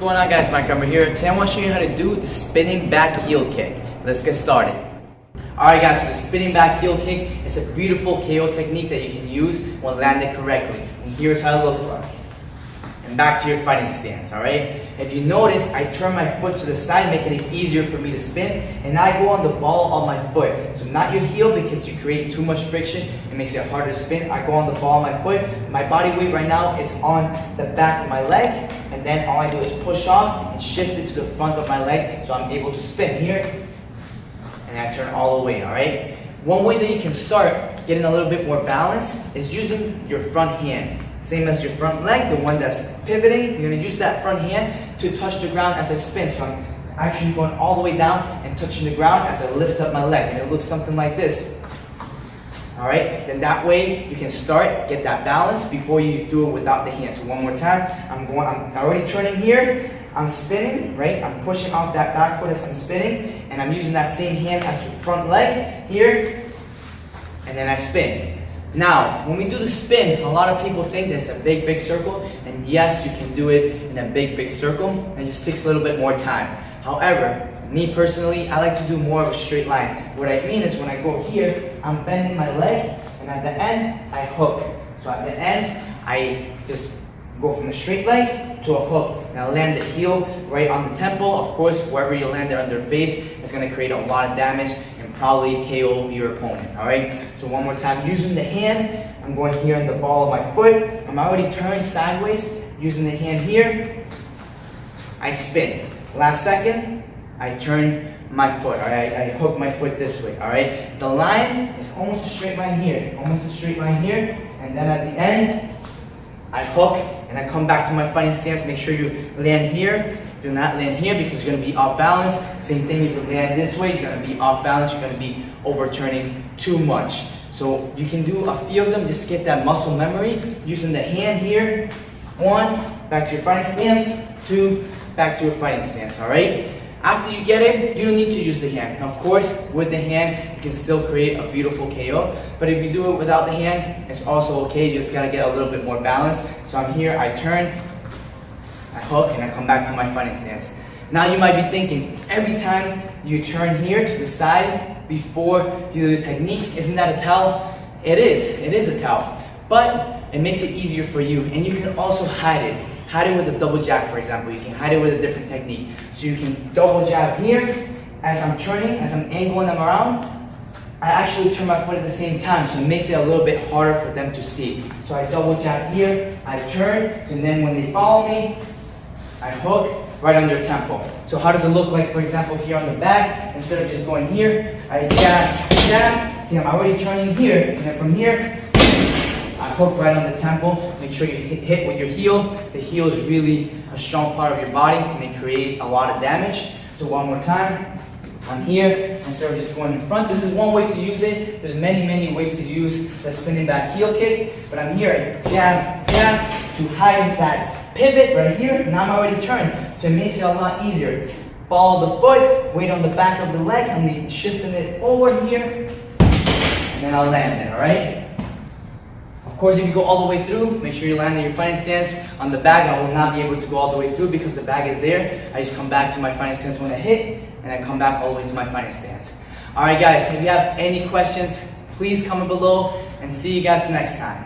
going on, guys? Mike over here. Today I want to show you how to do the spinning back heel kick. Let's get started. Alright guys, so the spinning back heel kick is a beautiful KO technique that you can use when landed correctly. And here's how it looks like. And back to your fighting stance, alright? If you notice, I turn my foot to the side, making it easier for me to spin, and I go on the ball of my foot. So not your heel, because you create too much friction, it makes it harder to spin. I go on the ball of my foot. My body weight right now is on the back of my leg, and then all I do is push off and shift it to the front of my leg, so I'm able to spin here, and I turn all the way, alright? One way that you can start getting a little bit more balance is using your front hand. Same as your front leg, the one that's pivoting, you're going to use that front hand to touch the ground as I spin. So I'm actually going all the way down and touching the ground as I lift up my leg. And it looks something like this. Alright, then that way you can start, get that balance before you do it without the hand. So one more time, I'm already turning here, I'm spinning, right? I'm pushing off that back foot as I'm spinning, and I'm using that same hand as the front leg here, and then I spin. Now, when we do the spin, a lot of people think there's a big circle, and yes, you can do it in a big circle, and it just takes a little bit more time. However, me personally, I like to do more of a straight line. What I mean is when I go here, I'm bending my leg, and at the end, I hook. So at the end, I just go from the straight leg to a hook, and I land the heel right on the temple. Of course, wherever you land it on their face, it's going to create a lot of damage and probably KO your opponent, alright? So one more time, using the hand, I'm going here in the ball of my foot. I'm already turning sideways, using the hand here, I spin. Last second, I turn my foot, alright? I hook my foot this way, alright? The line is almost a straight line here, and then at the end, I hook, and I come back to my fighting stance. Make sure you land here. Do not land here because you're going to be off balance. Same thing, if you land this way, you're going to be off balance. You're going to be overturning too much. So you can do a few of them, just get that muscle memory. Using the hand here. 1, back to your fighting stance. 2, back to your fighting stance, alright? After you get it, you don't need to use the hand. Of course, with the hand, you can still create a beautiful KO. But if you do it without the hand, it's also okay. You just gotta get a little bit more balance. So I'm here, I turn, I hook, and I come back to my fighting stance. Now you might be thinking, every time you turn here to the side before you do the technique, isn't that a tell? It is a tell. But it makes it easier for you, and you can also hide it. Hide it with a double jab, for example. You can hide it with a different technique. So you can double jab here, as I'm turning, as I'm angling them around, I actually turn my foot at the same time, so it makes it a little bit harder for them to see. So I double jab here, I turn, and then when they follow me, I hook right on their temple. So how does it look like, for example, here on the back? Instead of just going here, I jab. See, I'm already turning here, and then from here, I hook right on the temple. Make sure you hit with your heel. The heel is really a strong part of your body, and they create a lot of damage. So one more time. I'm here, instead of just going in front. This is one way to use it. There's many ways to use the spinning back heel kick. But I'm here, jab, to hide that pivot right here. Now I'm already turned, so it makes it a lot easier. Ball of the foot, weight on the back of the leg. I'm shifting it forward here, and then I'll land it, alright? Of course, if you go all the way through, make sure you land in your fighting stance. On the bag, I will not be able to go all the way through because the bag is there. I just come back to my fighting stance when I hit, and I come back all the way to my fighting stance. Alright guys, if you have any questions, please comment below, and see you guys next time.